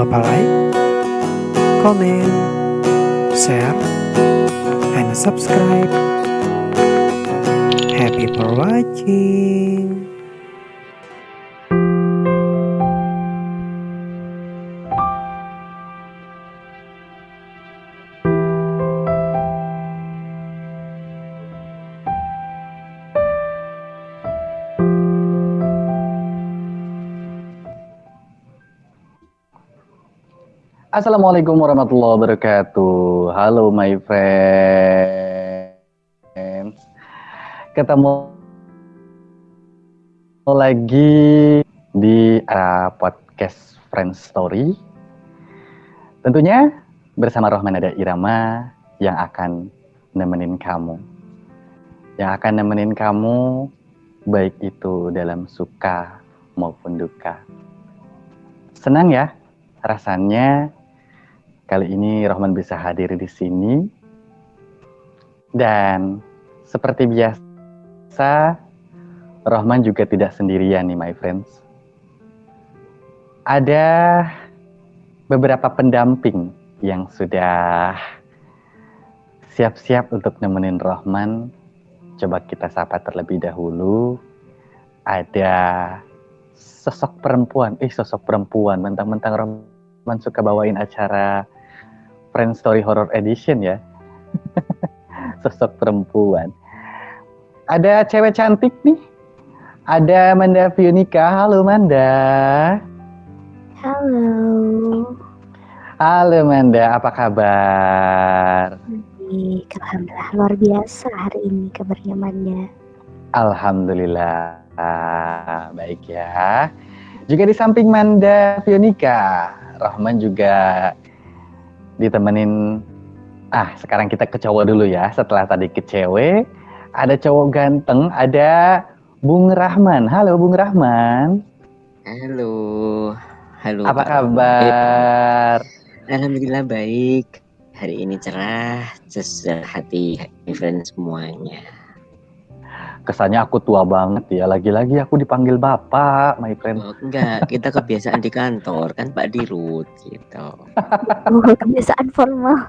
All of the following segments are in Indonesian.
lupa like, comment, share, and subscribe. Happy for watching. Assalamualaikum warahmatullahi wabarakatuh. Halo my friends. Ketemu lagi di podcast Friends Story. Tentunya bersama Rohman Ada Irama yang akan nemenin kamu. Yang akan nemenin kamu baik itu dalam suka maupun duka. Senang ya rasanya kali ini Rohman bisa hadir di sini, dan seperti biasa Rohman juga tidak sendirian nih my friends. Ada beberapa pendamping yang sudah siap-siap untuk nemenin Rohman. Coba kita sapa terlebih dahulu. Ada sosok perempuan, mentang-mentang Rohman suka bawain acara Friends Story Horror Edition ya. Sosok perempuan. Ada cewek cantik nih. Ada Manda Fionika. Halo Manda. Halo. Halo Manda, apa kabar? Baik, alhamdulillah luar biasa hari ini kabarnya Manda. Alhamdulillah, baik ya. Juga di samping Manda Fionika, Rohman juga ditemenin. Sekarang kita ke cowok dulu ya. Setelah tadi ke cewek, ada cowok ganteng, ada Bung Rahman. Halo Bung Rahman. Halo. Apa kabar? Alhamdulillah baik. Hari ini cerah, sehati friends semuanya. Kesannya aku tua banget ya. Lagi-lagi aku dipanggil bapak, my friend. Oh, enggak, kita kebiasaan di kantor kan Pak Dirut gitu. Kebiasaan formal.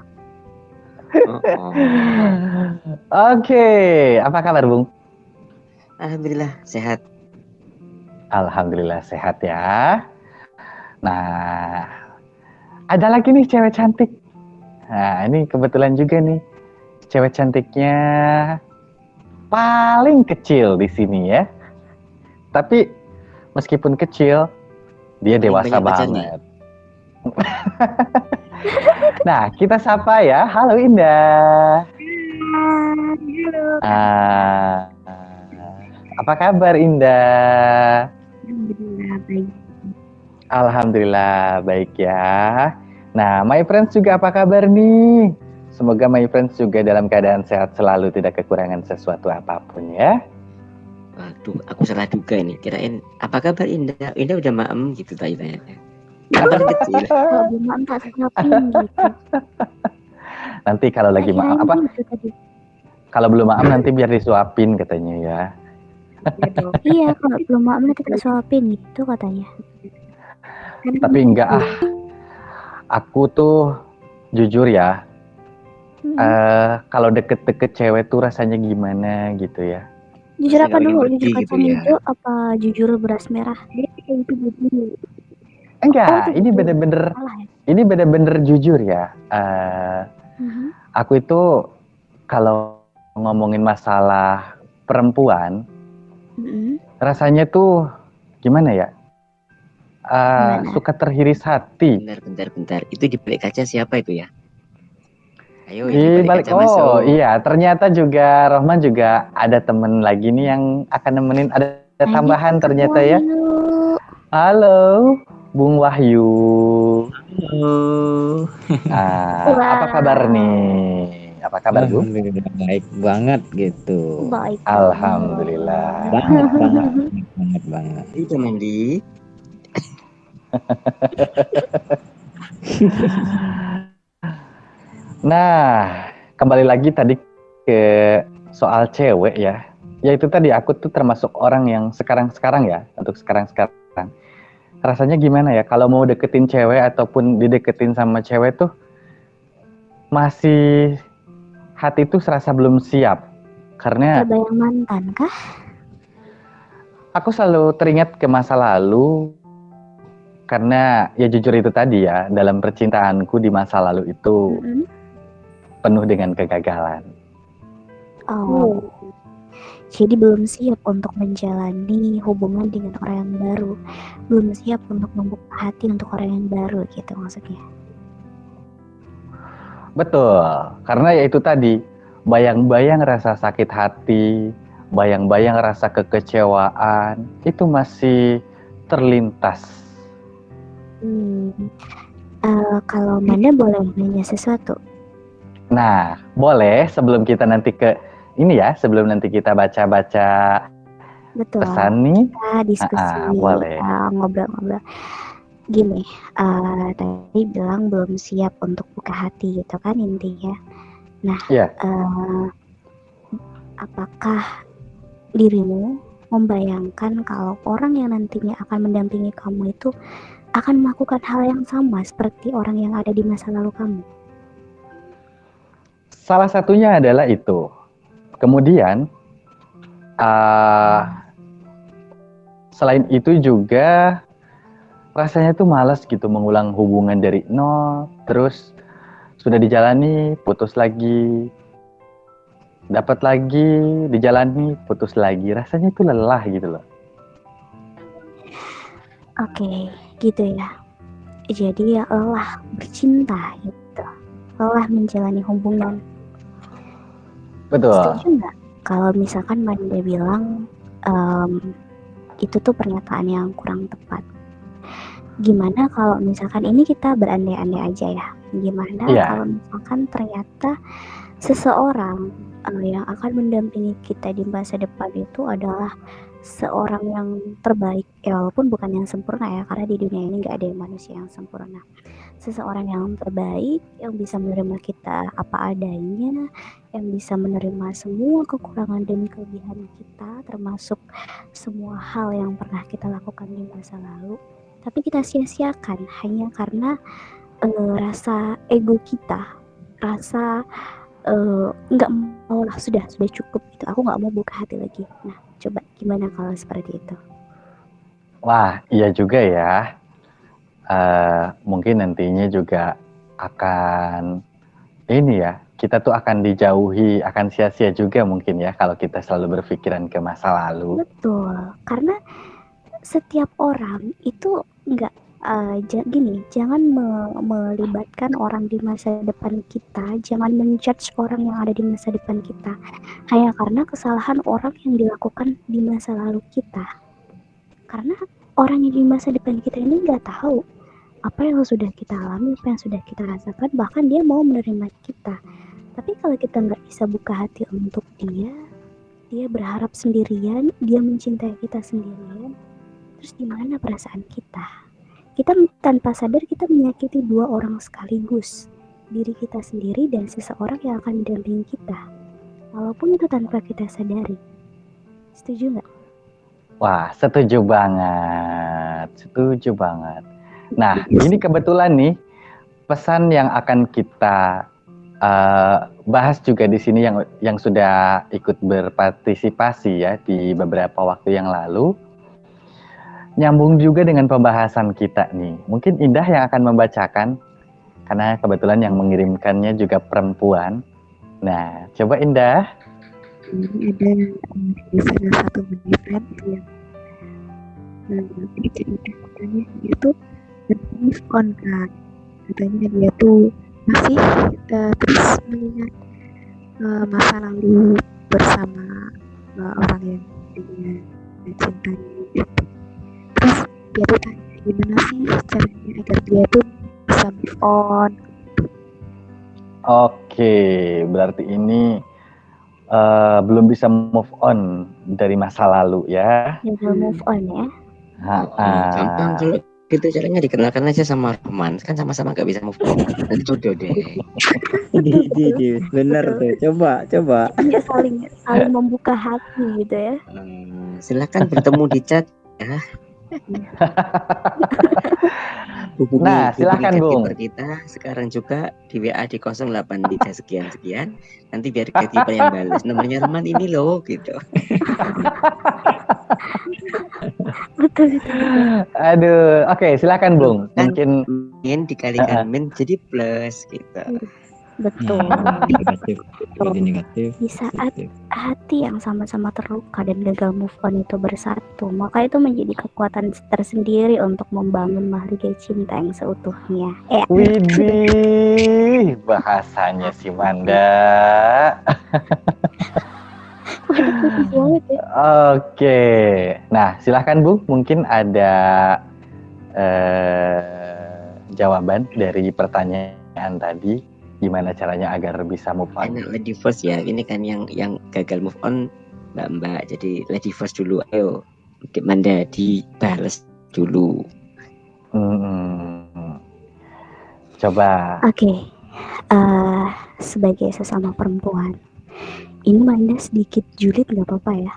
Oke, apa kabar Bung? Alhamdulillah sehat. Alhamdulillah sehat ya. Nah, ada lagi nih cewek cantik. Nah, ini kebetulan juga nih cewek cantiknya paling kecil di sini ya. Tapi meskipun kecil, dia dewasa banget. Nah, kita sapa ya. Halo Indah. Halo. Apa kabar Indah? Alhamdulillah baik. Alhamdulillah baik ya. Nah, my friends juga apa kabar nih? Semoga my friends juga dalam keadaan sehat selalu, tidak kekurangan sesuatu apapun ya. Waduh, aku salah juga ini. Kirain apa kabar Indah? Indah udah maem gitu tanya-tanya. Kabar kecil. Kalau belum maem tak suapin gitu. Nanti kalau lagi maem apa? Kalau belum maem nanti biar disuapin katanya ya. Iya, kalau belum maem nanti tak suapin gitu katanya. Tapi enggak Aku tuh jujur ya. Kalau deket-deket cewek tuh rasanya gimana gitu ya. Jujur apa dulu? Jujur gitu kacang ya. hijau apa jujur beras merah? Enggak, ini bener-bener ini bener-bener jujur ya. Aku itu kalau ngomongin masalah perempuan, rasanya tuh gimana ya? Suka terhiris hati. Bentar. Itu di balik kaca siapa itu ya? Ayo di balik kaca masuk. Iya, ternyata juga Rohman juga ada temen lagi nih yang akan nemenin, ada tambahan ternyata ya. Halo Bung Wahyu. Halo. Apa kabar nih? Apa kabar Bu? Alhamdulillah baik banget gitu. Baik. Alhamdulillah. Banget. Itu mandi. Nah, kembali lagi tadi ke soal cewek ya. Ya itu tadi, aku tuh termasuk orang yang sekarang-sekarang ya, untuk sekarang-sekarang rasanya gimana ya kalau mau deketin cewek ataupun dideketin sama cewek tuh masih hati tuh serasa belum siap. Karena Terbayang mantan kah? aku selalu teringat ke masa lalu karena ya jujur itu tadi ya, dalam percintaanku di masa lalu itu Mm-mm. penuh dengan kegagalan. Oh, jadi belum siap untuk menjalani hubungan dengan orang yang baru. Belum siap untuk membuka hati untuk orang yang baru gitu maksudnya. Betul, karena ya itu tadi, bayang-bayang rasa sakit hati, bayang-bayang rasa kekecewaan, itu masih terlintas. Kalau Manda boleh nanya sesuatu. Nah, boleh sebelum kita nanti sebelum nanti kita baca-baca Betul. pesan nih, Kita diskusi, boleh. ngobrol-ngobrol. Gini, tadi bilang belum siap untuk buka hati gitu kan intinya. Nah, Iya. apakah dirimu membayangkan kalau orang yang nantinya akan mendampingi kamu itu akan melakukan hal yang sama seperti orang yang ada di masa lalu kamu? Salah satunya adalah itu. Kemudian, selain itu juga rasanya tuh malas gitu mengulang hubungan dari nol, terus sudah dijalani, putus lagi, dapat lagi, dijalani, putus lagi. Rasanya itu lelah gitu loh. Oke, gitu ya. Jadi ya lelah bercinta gitu, lelah menjalani hubungan. Betul. Setuju nggak kalau misalkan Manda bilang itu tuh pernyataan yang kurang tepat? Gimana kalau misalkan ini kita berandai-andai aja ya? Gimana kalau misalkan ternyata seseorang yang akan mendampingi kita di masa depan itu adalah seorang yang terbaik, ya walaupun bukan yang sempurna ya, karena di dunia ini nggak ada yang manusia yang sempurna. Seseorang yang terbaik, yang bisa menerima kita apa adanya, yang bisa menerima semua kekurangan dan kelebihan kita, termasuk semua hal yang pernah kita lakukan di masa lalu, tapi kita sia-siakan hanya karena rasa ego kita, rasa nggak mau lah, sudah cukup gitu, aku nggak mau buka hati lagi. Nah, coba gimana kalau seperti itu? Wah, iya juga ya. Mungkin nantinya juga akan kita tuh akan dijauhi, akan sia-sia juga mungkin ya kalau kita selalu berpikiran ke masa lalu. Betul, karena setiap orang itu nggak jangan melibatkan orang di masa depan kita, jangan menjudge orang yang ada di masa depan kita hanya karena kesalahan orang yang dilakukan di masa lalu kita. Karena orang yang di masa depan kita ini nggak tahu apa yang sudah kita alami, apa yang sudah kita rasakan, bahkan dia mau menerima kita. Tapi kalau kita nggak bisa buka hati untuk dia berharap sendirian, dia mencintai kita sendirian, terus gimana perasaan kita? Kita tanpa sadar kita menyakiti dua orang sekaligus, diri kita sendiri dan seseorang yang akan mendampingi kita, walaupun itu tanpa kita sadari. Setuju nggak? Wah, setuju banget. Nah, ini kebetulan nih pesan yang akan kita bahas juga di sini yang sudah ikut berpartisipasi ya di beberapa waktu yang lalu. Nyambung juga dengan pembahasan kita nih. Mungkin Indah yang akan membacakan, karena kebetulan yang mengirimkannya juga perempuan. Nah, coba Indah. Ini ada di salah satu menit yang ceritanya dia tuh move on kan. Katanya dia tuh masih terus mengingat masa lalu bersama orang yang dia cintai gitu. Terus dia tuh tanya gimana sih caranya agar dia tuh bisa move on. Oke, berarti ini belum bisa move on dari masa lalu ya. Belum move on ya. Gampang kalau gitu caranya dikenalkan aja sama Roman, kan sama-sama gak bisa move on. Dan jodoh deh. Bener tuh, coba. Ya, saling membuka hati gitu ya. Silakan bertemu di chat ya. Nah, silakan, Bung. gatekeeper kita sekarang juga di WA di 083 sekian. Nanti biar gatekeeper yang balas. Nomornya Roman ini loh gitu. Betul. Aduh, oke, silakan, Bung. Kan Mungkin min dikalikan min jadi plus gitu. Betul. Negatif, jadi negatif. Di saat positif. hati yang sama-sama terluka dan gagal move on itu bersatu, maka itu menjadi kekuatan tersendiri untuk membangun menghargai cinta yang seutuhnya. widih, bahasanya si Manda. Waduh, putus banget ya. Oke, nah silakan Bung, mungkin ada jawaban dari pertanyaan tadi, gimana caranya agar bisa move on? Enak lady first ya. Ini kan yang gagal move on Mbak. Jadi lady first dulu. Ayo, Manda dibales dulu. Coba. Oke. Sebagai sesama perempuan, ini Manda sedikit julid nggak apa-apa ya?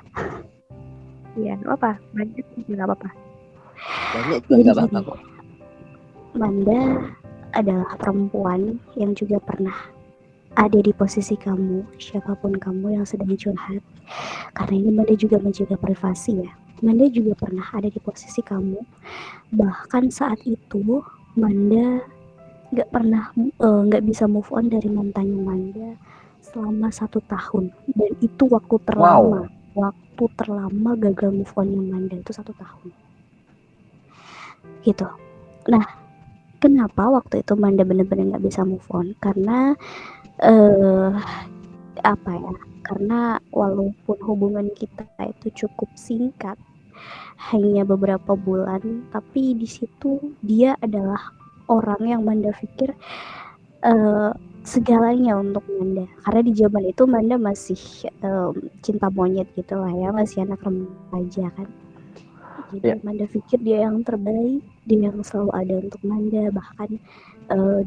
Iya, nggak apa. Banyak juga nggak apa-apa. Banyak juga Jadi nggak apa-apa gini, kok. Manda adalah perempuan yang juga pernah ada di posisi kamu, siapapun kamu yang sedang curhat. Karena ini Manda juga menjaga privasi ya. Manda juga pernah ada di posisi kamu. Bahkan saat itu Manda nggak bisa move on dari mantannya Manda selama 1 tahun, dan itu waktu terlama. Waktu terlama gagal move onnya Manda itu 1 tahun. Gitu. Nah, kenapa waktu itu Manda benar-benar nggak bisa move on? Karena karena walaupun hubungan kita itu cukup singkat, hanya beberapa bulan, tapi di situ dia adalah orang yang Manda pikir segalanya untuk Manda. Karena di zaman itu Manda masih cinta monyet gitu lah ya, masih anak remaja kan. Jadi Manda pikir dia yang terbaik, dia yang selalu ada untuk Manda, bahkan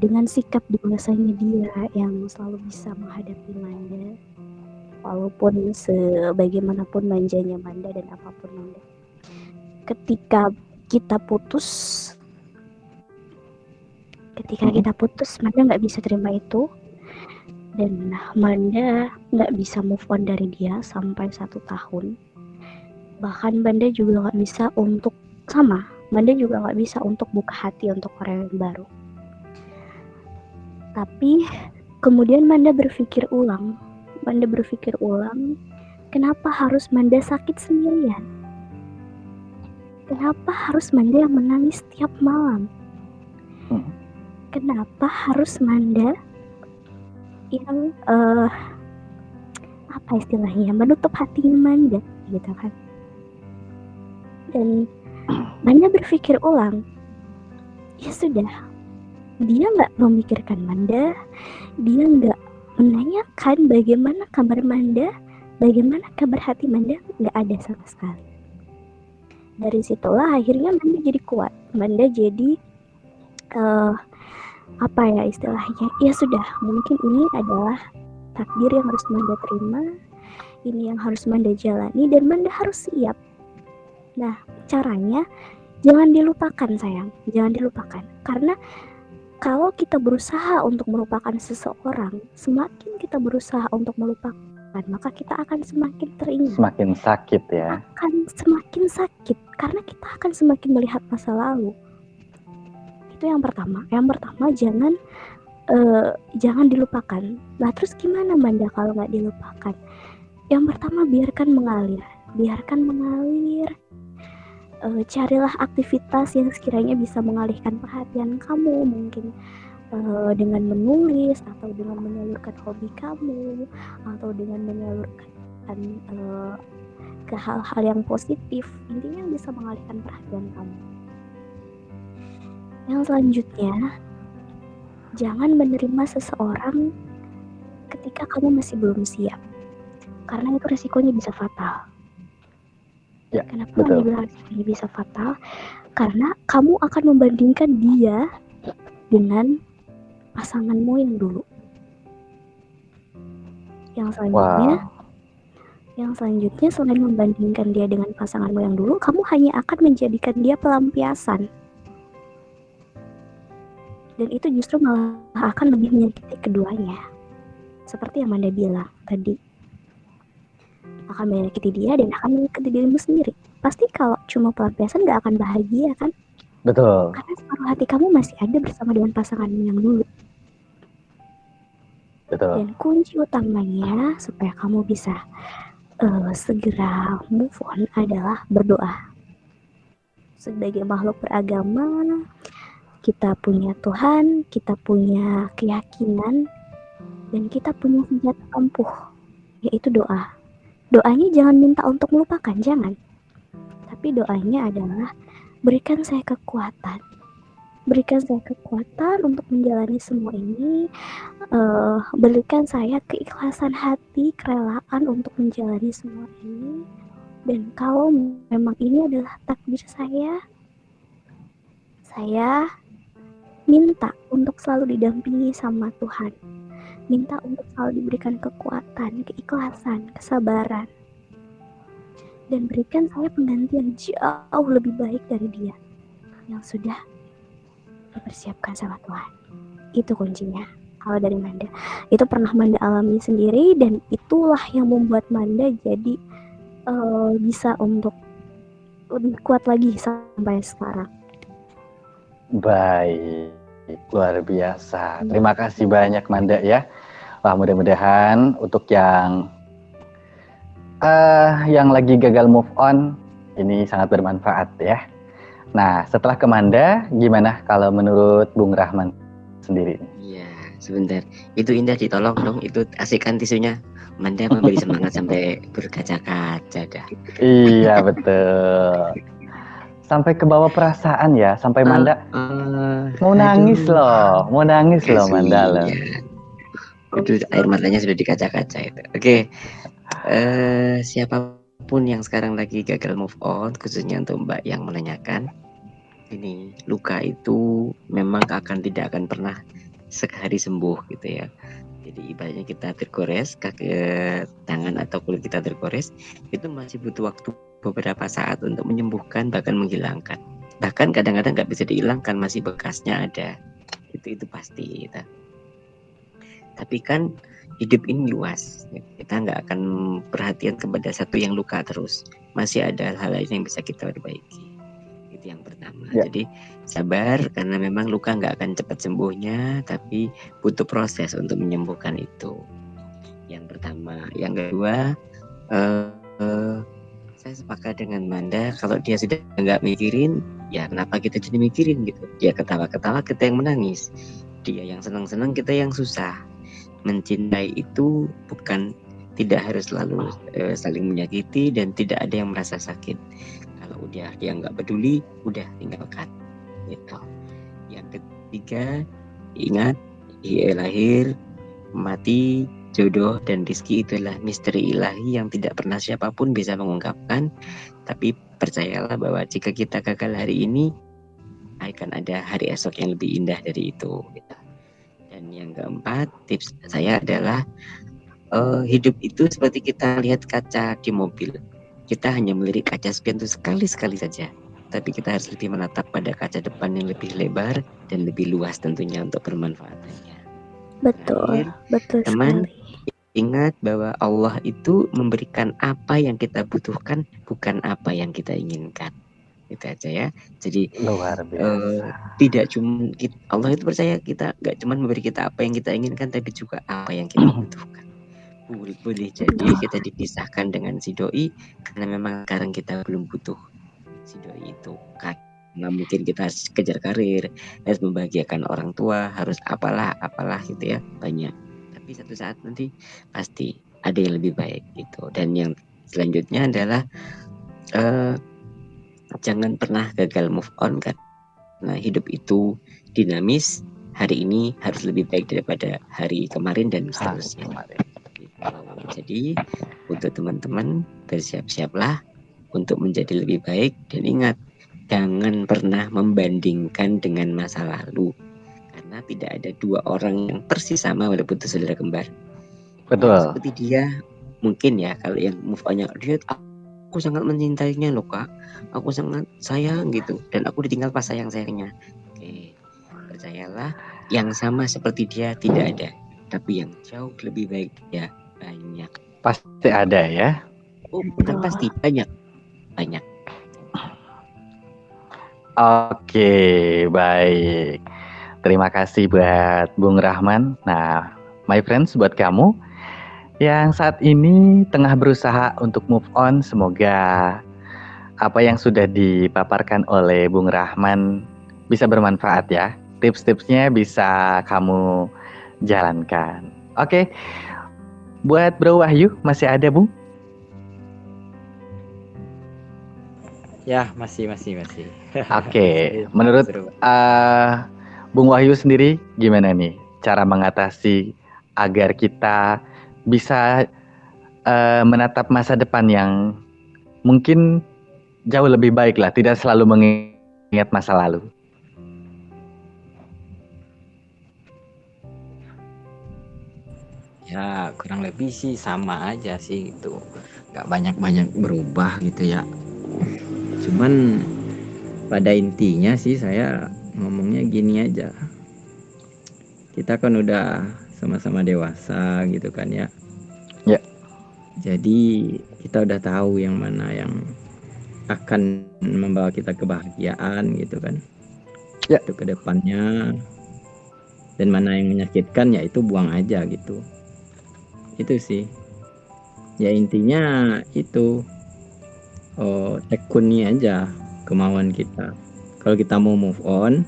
dengan sikap dewasanya dia yang selalu bisa menghadapi Manda, walaupun sebagaimanapun manjanya Manda dan apapun Manda. Ketika kita putus, Manda nggak bisa terima itu, dan Manda nggak bisa move on dari dia sampai 1 tahun. Bahkan Manda juga nggak bisa untuk buka hati untuk orang yang baru. Tapi kemudian Manda berpikir ulang, kenapa harus Manda sakit sendirian? Kenapa harus Manda yang menangis setiap malam? Kenapa harus Manda yang menutup hatinya Manda gitu kan? Dan Manda berpikir ulang, ya sudah, dia nggak memikirkan Manda, dia nggak menanyakan bagaimana kabar Manda, bagaimana kabar hati Manda, nggak ada sama sekali. Dari situlah akhirnya Manda jadi kuat, Manda jadi istilahnya, ya sudah, mungkin ini adalah takdir yang harus Manda terima, ini yang harus Manda jalani, dan Manda harus siap. Nah, caranya jangan dilupakan sayang, jangan dilupakan. Karena kalau kita berusaha untuk melupakan seseorang, semakin kita berusaha untuk melupakan, maka kita akan semakin teringat. Semakin sakit ya. Akan semakin sakit, karena kita akan semakin melihat masa lalu. Itu yang pertama. Yang pertama, jangan dilupakan. Nah, terus gimana Manda kalau nggak dilupakan? Yang pertama, biarkan mengalir. Carilah aktivitas yang sekiranya bisa mengalihkan perhatian kamu, mungkin dengan menulis, atau dengan menyalurkan hobi kamu, atau dengan menyalurkan ke hal-hal yang positif, intinya yang bisa mengalihkan perhatian kamu. Yang selanjutnya, jangan menerima seseorang ketika kamu masih belum siap, karena itu resikonya bisa fatal. Ya, kenapa betul. dibilang ini bisa fatal? Karena kamu akan membandingkan dia dengan pasanganmu yang dulu. Yang selanjutnya, Yang selanjutnya selain membandingkan dia dengan pasanganmu yang dulu, kamu hanya akan menjadikan dia pelampiasan. Dan itu justru malah akan lebih menyakiti keduanya. Seperti yang Manda bilang tadi, akan menyakiti dia dan akan menyakiti dirimu sendiri. Pasti kalau cuma pelampiasan gak akan bahagia kan? Betul. Karena separuh hati kamu masih ada bersama dengan pasanganmu yang dulu. Betul. Dan kunci utamanya supaya kamu bisa segera move on adalah berdoa. Sebagai makhluk beragama, kita punya Tuhan, kita punya keyakinan, dan kita punya senjata ampuh, yaitu doa. Doanya jangan minta untuk melupakan, jangan. Tapi doanya adalah berikan saya kekuatan. Berikan saya kekuatan untuk menjalani semua ini. Berikan saya keikhlasan hati, kerelaan untuk menjalani semua ini. Dan kalau memang ini adalah takdir saya minta untuk selalu didampingi sama Tuhan. Minta untuk selalu diberikan kekuatan, keikhlasan, kesabaran. Dan berikan saya pengganti yang jauh lebih baik dari dia yang sudah dipersiapkan sama Tuhan. Itu kuncinya. Kalau dari Manda, itu pernah Manda alami sendiri, dan itulah yang membuat Manda jadi bisa untuk lebih kuat lagi sampai sekarang. Baik, luar biasa. Terima kasih banyak Manda ya. Wah, mudah-mudahan untuk yang lagi gagal move on ini sangat bermanfaat ya. Nah, setelah ke Manda, gimana kalau menurut Bung Rahman sendiri? Iya, sebentar. Itu indah, ditolong dong. Itu asikkan tisunya. Manda memberi semangat sampai berkaca-kaca dah. Iya, betul. Sampai ke bawah perasaan ya, sampai Manda mau nangis loh Manda loh. Itu air matanya sudah dikaca-kaca itu. Oke. Siapapun yang sekarang lagi gagal move on, khususnya untuk Mbak yang menanyakan, ini luka itu memang tidak akan pernah sekali sembuh gitu ya. Jadi ibaratnya kita tergores, kaki, tangan atau kulit kita tergores, itu masih butuh waktu beberapa saat untuk menyembuhkan, bahkan menghilangkan. Bahkan kadang-kadang nggak bisa dihilangkan, masih bekasnya ada. Itu pasti gitu. Tapi kan hidup ini luas, kita nggak akan perhatian kepada satu yang luka terus. Masih ada hal lain yang bisa kita perbaiki. Itu yang pertama. Ya. Jadi sabar, karena memang luka nggak akan cepat sembuhnya, tapi butuh proses untuk menyembuhkan itu. Yang pertama. Yang kedua, saya sepakat dengan Manda, kalau dia sudah nggak mikirin, ya kenapa kita jadi mikirin gitu? Dia ketawa-ketawa, kita yang menangis. Dia yang senang-senang, kita yang susah. Mencintai itu bukan, tidak harus selalu saling menyakiti, dan tidak ada yang merasa sakit. Kalau dia nggak peduli, udah tinggalkan gitu. Yang ketiga, ingat, lahir, mati, jodoh dan rezeki itulah misteri ilahi yang tidak pernah siapapun bisa mengungkapkan. Tapi percayalah bahwa jika kita gagal hari ini, akan ada hari esok yang lebih indah dari itu gitu. Dan yang keempat, tips saya adalah hidup itu seperti kita lihat kaca di mobil. Kita hanya melirik kaca spion itu sekali-sekali saja. Tapi kita harus lebih menatap pada kaca depan yang lebih lebar dan lebih luas tentunya untuk bermanfaatannya. Betul teman, sekali. Ingat bahwa Allah itu memberikan apa yang kita butuhkan, bukan apa yang kita inginkan. Itu aja ya. Jadi luar biasa. Tidak cuma Allah itu percaya kita nggak cuma memberi kita apa yang kita inginkan, tapi juga apa yang kita butuhkan. Boleh jadi kita dipisahkan dengan si doi karena memang sekarang kita belum butuh si doi itu. Karena mungkin kita harus kejar karir, harus membahagiakan orang tua, harus apalah gitu ya, banyak. Tapi satu saat nanti pasti ada yang lebih baik gitu. Dan yang selanjutnya adalah jangan pernah gagal move on, karena hidup itu dinamis. Hari ini harus lebih baik daripada hari kemarin dan seterusnya. Jadi untuk teman-teman, bersiap-siaplah untuk menjadi lebih baik. Dan ingat, jangan pernah membandingkan dengan masa lalu, karena tidak ada dua orang yang persis sama walaupun itu saudara kembar. Betul. Seperti dia mungkin ya kalau yang move on-nya dia, aku sangat mencintainya loh kak, aku sangat sayang gitu, dan aku ditinggal pas sayang-sayangnya. Oke, percayalah, yang sama seperti dia tidak ada, tapi yang jauh lebih baik ya banyak. Pasti ada ya. Oh bukan pasti, banyak. Oke, baik. Terima kasih buat Bung Rahman. Nah, my friends, buat kamu yang saat ini tengah berusaha untuk move on, semoga apa yang sudah dipaparkan oleh Bung Rahman bisa bermanfaat ya. Tips-tipsnya bisa kamu jalankan. Oke, buat Bro Wahyu masih ada, Bung? Ya, masih. Oke, Seru, menurut seru. Bung Wahyu sendiri gimana nih cara mengatasi agar kita bisa menatap masa depan yang mungkin jauh lebih baik lah, tidak selalu mengingat masa lalu. Ya, kurang lebih sih sama aja sih gitu. Gak banyak-banyak berubah gitu ya. Cuman pada intinya sih saya ngomongnya gini aja. Kita kan udah sama-sama dewasa gitu kan ya. Ya. Jadi kita udah tahu yang mana yang akan membawa kita kebahagiaan gitu kan. Ya. Itu ke depannya. Dan mana yang menyakitkan ya itu buang aja gitu. Itu sih. Ya intinya itu tekuni aja kemauan kita. Kalau kita mau move on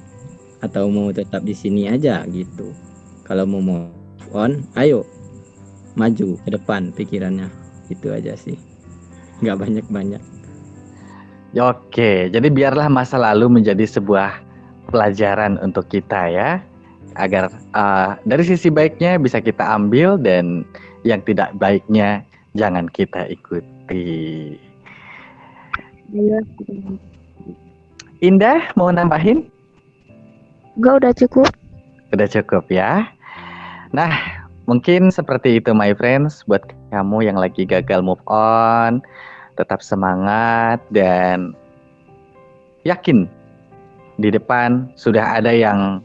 atau mau tetap di sini aja gitu. Kalau mau move on, ayo maju ke depan pikirannya. Itu aja sih. Nggak banyak-banyak. Oke, jadi biarlah masa lalu menjadi sebuah pelajaran untuk kita ya, agar dari sisi baiknya bisa kita ambil dan yang tidak baiknya jangan kita ikuti. Indah, mau nambahin? Enggak, udah cukup. Udah cukup ya. Nah, mungkin seperti itu my friends, buat kamu yang lagi gagal move on, tetap semangat dan yakin di depan sudah ada yang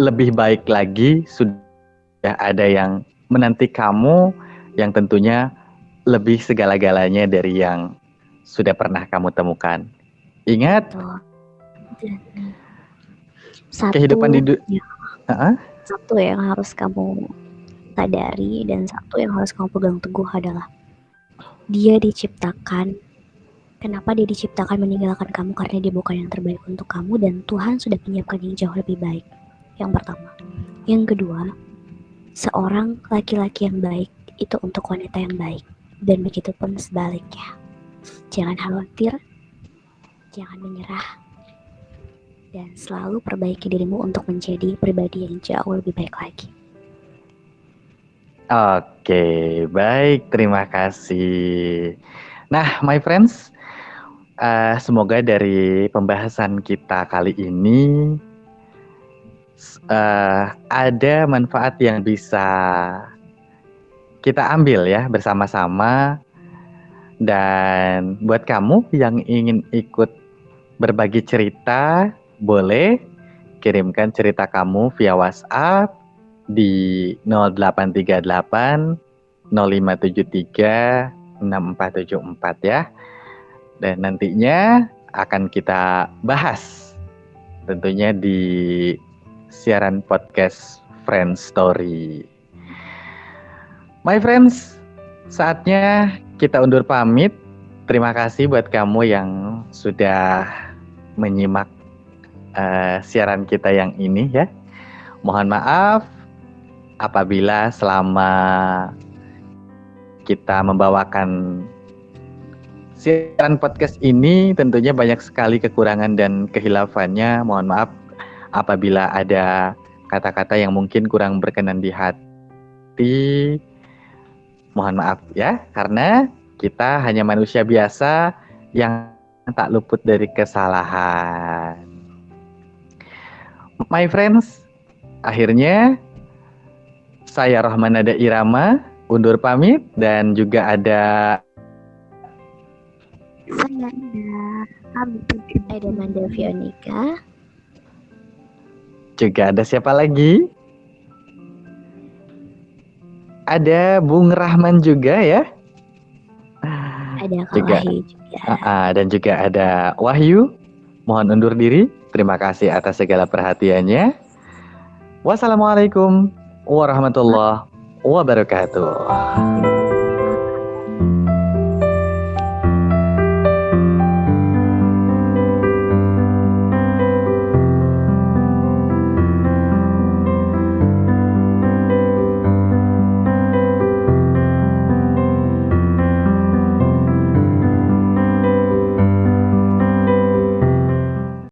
lebih baik lagi, sudah ada yang menanti kamu yang tentunya lebih segala-galanya dari yang sudah pernah kamu temukan. Ingat, kehidupan di satu yang harus kamu sadari dan satu yang harus kamu pegang teguh adalah dia diciptakan. Kenapa dia diciptakan meninggalkan kamu? Karena dia bukan yang terbaik untuk kamu dan Tuhan sudah menyiapkan yang jauh lebih baik. Yang pertama. Yang kedua, seorang laki-laki yang baik itu untuk wanita yang baik. Dan begitu pun sebaliknya. Jangan khawatir, jangan menyerah, dan selalu perbaiki dirimu untuk menjadi pribadi yang jauh lebih baik lagi. Oke, baik, terima kasih. Nah, my friends, semoga dari pembahasan kita kali ini ada manfaat yang bisa kita ambil ya bersama-sama. Dan buat kamu yang ingin ikut berbagi cerita, boleh kirimkan cerita kamu via WhatsApp di 0838 0573 6474 ya. Dan nantinya akan kita bahas tentunya di siaran podcast Friends Story. My friends, saatnya kita undur pamit. Terima kasih buat kamu yang sudah menyimak siaran kita yang ini ya. Mohon maaf apabila selama kita membawakan siaran podcast ini tentunya banyak sekali kekurangan dan kehilafannya. Mohon maaf apabila ada kata-kata yang mungkin kurang berkenan di hati. Mohon maaf ya, karena kita hanya manusia biasa yang tak luput dari kesalahan. My friends, akhirnya saya Rahmanada Irama undur pamit dan juga ada Saya Indah, pamit undur Ada Manda Fionika. juga ada siapa lagi? Ada Bung Rahman juga ya. Ada Kak Juga. Wahyu juga. Dan juga ada Wahyu. Mohon undur diri. Terima kasih atas segala perhatiannya. Wassalamualaikum warahmatullahi wabarakatuh.